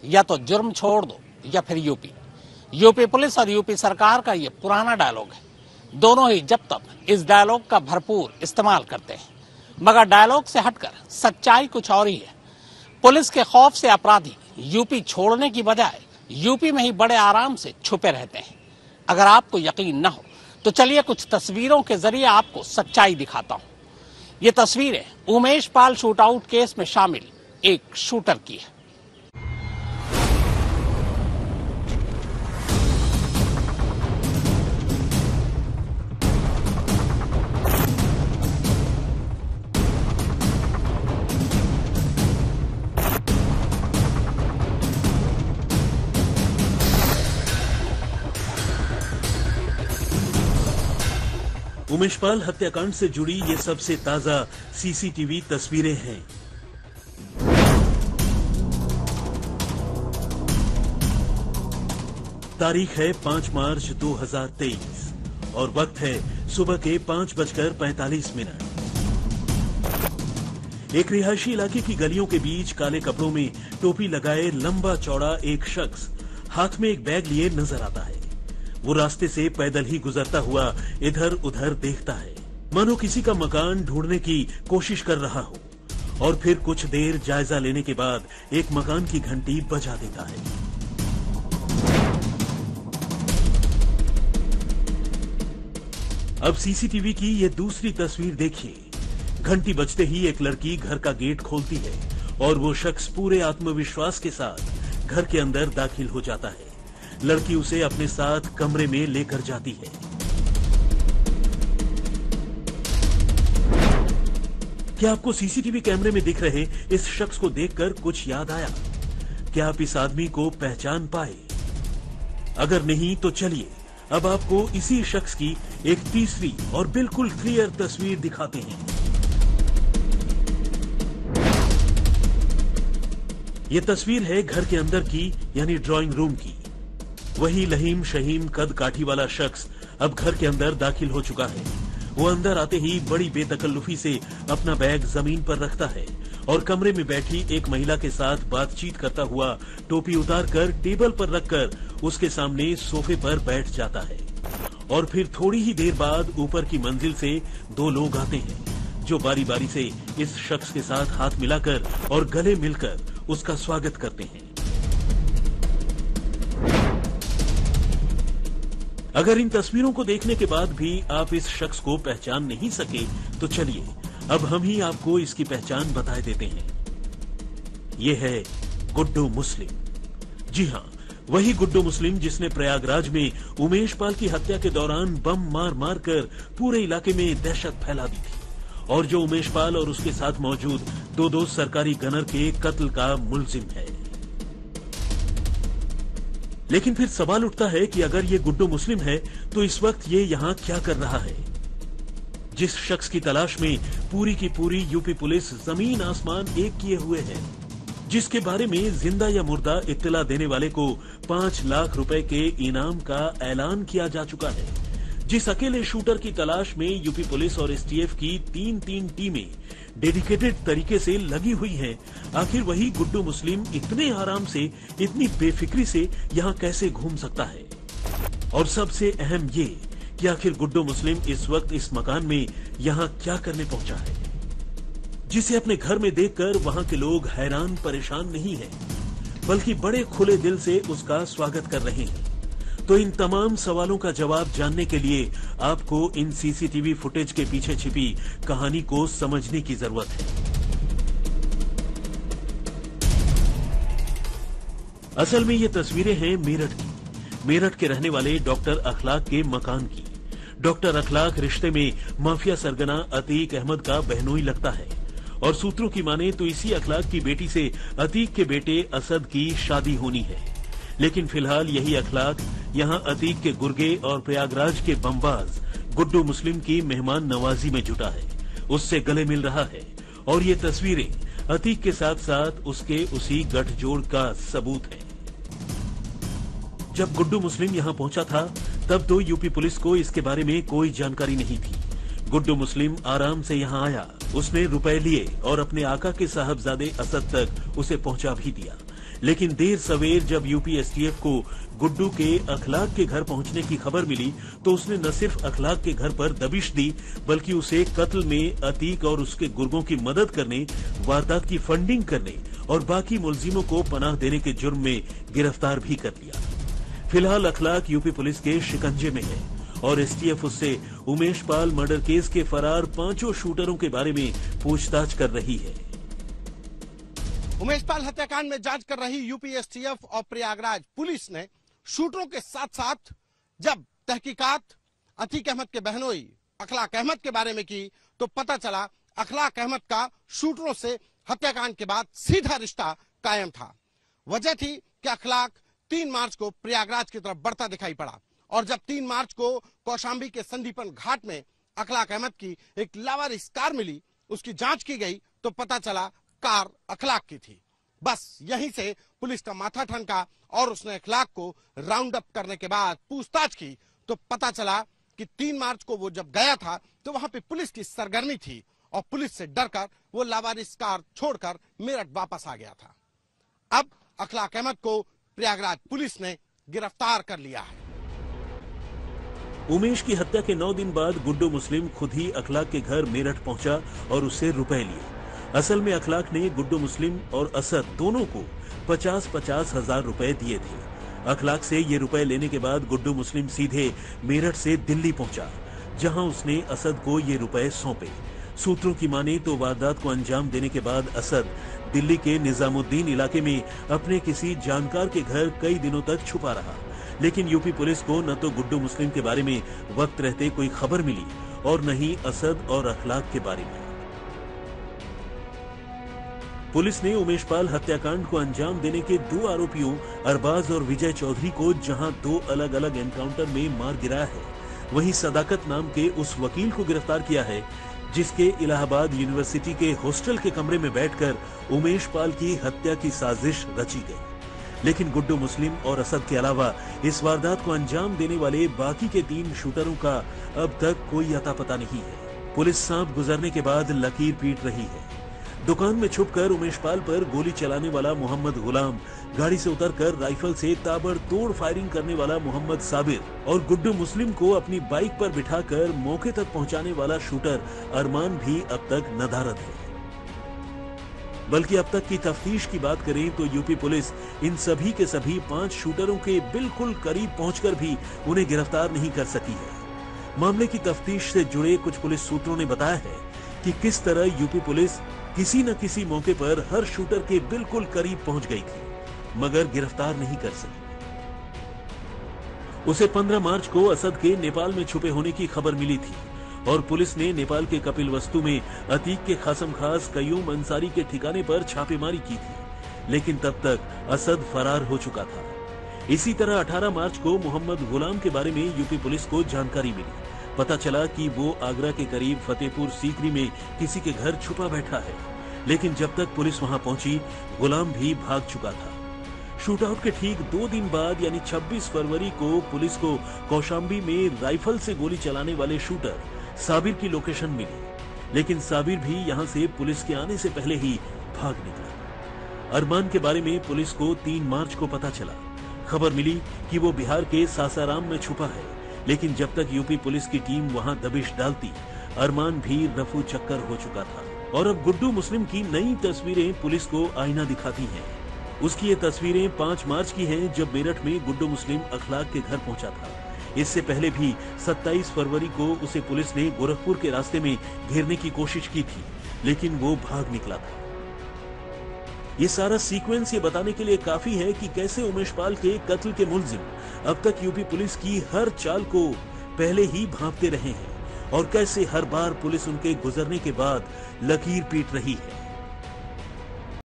या तो जुर्म छोड़ दो या फिर यूपी। यूपी पुलिस और यूपी सरकार का ये पुराना डायलॉग है। दोनों ही जब तक इस डायलॉग का भरपूर इस्तेमाल करते हैं, मगर डायलॉग से हटकर सच्चाई कुछ और ही है। पुलिस के खौफ से अपराधी यूपी छोड़ने की बजाय यूपी में ही बड़े आराम से छुपे रहते हैं। अगर आपको यकीन न हो तो चलिए कुछ तस्वीरों के जरिए आपको सच्चाई दिखाता हूं। ये तस्वीरें उमेश पाल शूटआउट केस में शामिल एक शूटर की है। उमेश पाल हत्याकांड से जुड़ी ये सबसे ताजा सीसीटीवी तस्वीरें हैं। तारीख है 5 मार्च 2023 और वक्त है सुबह के 5:45। एक रिहायशी इलाके की गलियों के बीच काले कपड़ों में टोपी लगाए लंबा चौड़ा एक शख्स हाथ में एक बैग लिए नजर आता है। वो रास्ते से पैदल ही गुजरता हुआ इधर उधर देखता है, मानो किसी का मकान ढूंढने की कोशिश कर रहा हो, और फिर कुछ देर जायजा लेने के बाद एक मकान की घंटी बजा देता है। अब सीसीटीवी की ये दूसरी तस्वीर देखिए। घंटी बजते ही एक लड़की घर का गेट खोलती है और वो शख्स पूरे आत्मविश्वास के साथ घर के अंदर दाखिल हो जाता है। लड़की उसे अपने साथ कमरे में लेकर जाती है। क्या आपको सीसीटीवी कैमरे में दिख रहे इस शख्स को देखकर कुछ याद आया? क्या आप इस आदमी को पहचान पाए? अगर नहीं तो चलिए अब आपको इसी शख्स की एक तीसरी और बिल्कुल क्लियर तस्वीर दिखाते हैं। यह तस्वीर है घर के अंदर की, यानी ड्राइंग रूम की। वही लहीम शहीम कद काठी वाला शख्स अब घर के अंदर दाखिल हो चुका है। वो अंदर आते ही बड़ी बेतकल्लुफी से अपना बैग जमीन पर रखता है और कमरे में बैठी एक महिला के साथ बातचीत करता हुआ टोपी उतारकर टेबल पर रखकर उसके सामने सोफे पर बैठ जाता है। और फिर थोड़ी ही देर बाद ऊपर की मंजिल से 2 लोग आते हैं जो बारी बारी से इस शख्स के साथ हाथ मिलाकर और गले मिलकर उसका स्वागत करते हैं। अगर इन तस्वीरों को देखने के बाद भी आप इस शख्स को पहचान नहीं सके तो चलिए अब हम ही आपको इसकी पहचान बता देते हैं। ये है गुड्डू मुस्लिम। जी हां, वही गुड्डू मुस्लिम जिसने प्रयागराज में उमेश पाल की हत्या के दौरान बम मार मार कर पूरे इलाके में दहशत फैला दी थी और जो उमेश पाल और उसके साथ मौजूद 2 सरकारी गनर के कत्ल का मुलजिम है। लेकिन फिर सवाल उठता है कि अगर ये गुड्डू मुस्लिम है तो इस वक्त ये यहां क्या कर रहा है? जिस शख्स की तलाश में पूरी की पूरी यूपी पुलिस जमीन आसमान एक किए हुए है, जिसके बारे में जिंदा या मुर्दा इत्तला देने वाले को 5 लाख रुपए के इनाम का ऐलान किया जा चुका है, जिस अकेले शूटर की तलाश में यूपी पुलिस और एसटीएफ की 3 टीमें डेडिकेटेड तरीके से लगी हुई हैं, आखिर वही गुड्डू मुस्लिम इतने आराम से, इतनी बेफिक्री से यहां कैसे घूम सकता है? और सबसे अहम ये कि आखिर गुड्डू मुस्लिम इस वक्त इस मकान में यहां क्या करने पहुंचा है, जिसे अपने घर में देखकर वहां के लोग हैरान परेशान नहीं हैं, बल्कि बड़े खुले दिल से उसका स्वागत कर रहे हैं। तो इन तमाम सवालों का जवाब जानने के लिए आपको इन सीसीटीवी फुटेज के पीछे छिपी कहानी को समझने की जरूरत है। असल में ये तस्वीरें हैं मेरठ की, मेरठ के रहने वाले डॉक्टर अखलाक के मकान की। डॉक्टर अखलाक रिश्ते में माफिया सरगना अतीक अहमद का बहनोई लगता है और सूत्रों की माने तो इसी अखलाक की बेटी से अतीक के बेटे असद की शादी होनी है। लेकिन फिलहाल यही अखलाक यहां अतीक के गुर्गे और प्रयागराज के बमबाज गुड्डू मुस्लिम की मेहमान नवाजी में जुटा है, उससे गले मिल रहा है और ये तस्वीरें अतीक के साथ साथ उसके उसी गठजोड़ का सबूत है। जब गुड्डू मुस्लिम यहां पहुंचा था तब तो यूपी पुलिस को इसके बारे में कोई जानकारी नहीं थी। गुड्डू मुस्लिम आराम से यहां आया, उसने रुपए लिए और अपने आका के साहबजादे असद तक उसे पहुंचा भी दिया। लेकिन देर सवेर जब यूपी एसटीएफ को गुड्डू के अखलाक के घर पहुंचने की खबर मिली तो उसने न सिर्फ अखलाक के घर पर दबिश दी बल्कि उसे कत्ल में अतीक और उसके गुर्गों की मदद करने, वारदात की फंडिंग करने और बाकी मुलजिमों को पनाह देने के जुर्म में गिरफ्तार भी कर लिया। फिलहाल अखलाक यूपी पुलिस के शिकंजे में है और एसटीएफ उससे उमेश पाल मर्डर केस के फरार 5 शूटरों के बारे में पूछताछ कर रही है। उमेश पाल हत्याकांड में जांच कर रही यूपी एसटीएफ और प्रयागराज पुलिस ने शूटरों के साथ साथ जब तहकीकात अतीक अहमद के बहनोई अखलाक अहमद के बारे में की तो पता चला अखलाक अहमद का शूटरों से हत्याकांड के बाद सीधा रिश्ता कायम था। वजह थी कि अखलाक 3 मार्च को प्रयागराज की तरफ बढ़ता दिखाई पड़ा और जब 3 मार्च को कौशाम्बी के संदीपन घाट में अखलाक अहमद की एक लावारिस कार मिली, उसकी जांच की गई तो पता चला कार अखलाक की थी। बस यहीं से पुलिस का माथा ठनका और उसने अखलाक को राउंड अप करने के बाद पूछताछ की तो पता चला कि 3 मार्च को वो जब गया था तो वहां पे पुलिस की सरगर्मी थी और पुलिस से डरकर वो लावारिस कार छोड़कर मेरठ वापस आ गया था। अब अखलाक अहमद को प्रयागराज पुलिस ने गिरफ्तार कर लिया है। उमेश की हत्या के 9 दिन बाद गुड्डू मुस्लिम खुद ही अखलाक के घर मेरठ पहुंचा और उससे रुपए लिए। असल में अखलाक ने गुड्डू मुस्लिम और असद दोनों को 50-50 हजार रुपए दिए थे। अखलाक से ये रुपए लेने के बाद गुड्डू मुस्लिम सीधे मेरठ से दिल्ली पहुंचा, जहां उसने असद को ये रुपए सौंपे। सूत्रों की माने तो वारदात को अंजाम देने के बाद असद दिल्ली के निजामुद्दीन इलाके में अपने किसी जानकार के घर कई दिनों तक छुपा रहा, लेकिन यूपी पुलिस को न तो गुड्डू मुस्लिम के बारे में वक्त रहते कोई खबर मिली और न ही असद और अखलाक के बारे में। पुलिस ने उमेश पाल हत्याकांड को अंजाम देने के 2 आरोपियों अरबाज और विजय चौधरी को जहां 2 अलग अलग एनकाउंटर में मार गिराया है, वहीं सदाकत नाम के उस वकील को गिरफ्तार किया है जिसके इलाहाबाद यूनिवर्सिटी के हॉस्टल के कमरे में बैठकर उमेश पाल की हत्या की साजिश रची गई। लेकिन गुड्डू मुस्लिम और असद के अलावा इस वारदात को अंजाम देने वाले बाकी के 3 शूटरों का अब तक कोई अता पता नहीं है। पुलिस सांप गुजरने के बाद लकीर पीट रही है। दुकान में छुपकर उमेश पाल पर गोली चलाने वाला मोहम्मद गुलाम, गाड़ी से उतरकर राइफल से ताबड़तोड़ फायरिंग करने वाला मोहम्मद साबिर और गुड्डू मुस्लिम को अपनी बाइक पर बिठाकर मौके तक पहुंचाने वाला शूटर अरमान भी अब तक नदारद है। बल्कि अब तक की तफ्तीश की बात करें तो यूपी पुलिस इन सभी के सभी 5 शूटरों के बिल्कुल करीब पहुंचकर भी उन्हें गिरफ्तार नहीं कर सकी है। मामले की तफ्तीश से जुड़े कुछ पुलिस सूत्रों ने बताया है कि किस तरह यूपी पुलिस किसी न किसी मौके पर हर शूटर के बिल्कुल करीब पहुंच गई थी, मगर गिरफ्तार नहीं कर सकी। उसे 15 मार्च को असद के नेपाल में छुपे होने की खबर मिली थी और पुलिस ने नेपाल के कपिलवस्तु में अतीक के खासम खास कयूम अंसारी के ठिकाने पर छापेमारी की थी, लेकिन तब तक असद फरार हो चुका था। इसी तरह 18 मार्च को मोहम्मद गुलाम के बारे में यूपी पुलिस को जानकारी मिली। पता चला कि वो आगरा के करीब फतेहपुर सीकरी में किसी के घर छुपा बैठा है, लेकिन जब तक पुलिस वहां पहुंची गुलाम भी भाग चुका था। शूटआउट के ठीक 2 दिन बाद यानी 26 फरवरी को पुलिस को कौशाम्बी में राइफल से गोली चलाने वाले शूटर साबिर की लोकेशन मिली, लेकिन साबिर भी यहां से पुलिस के आने से पहले ही भाग निकला। अरमान के बारे में पुलिस को 3 मार्च को पता चला। खबर मिली कि वो बिहार के सासाराम में छुपा है, लेकिन जब तक यूपी पुलिस की टीम वहां दबिश डालती, अरमान भी रफू चक्कर हो चुका था। और अब गुड्डू मुस्लिम की नई तस्वीरें पुलिस को आईना दिखाती हैं। उसकी ये तस्वीरें 5 मार्च की हैं, जब मेरठ में गुड्डू मुस्लिम अखलाक के घर पहुंचा था। इससे पहले भी 27 फरवरी को उसे पुलिस ने गोरखपुर के रास्ते में घेरने की कोशिश की थी, लेकिन वो भाग निकला था। ये सारा सीक्वेंस ये बताने के लिए काफी है कि कैसे उमेश पाल के कत्ल के मुलजिम अब तक यूपी पुलिस की हर चाल को पहले ही भांपते रहे हैं और कैसे हर बार पुलिस उनके गुजरने के बाद लकीर पीट रही है।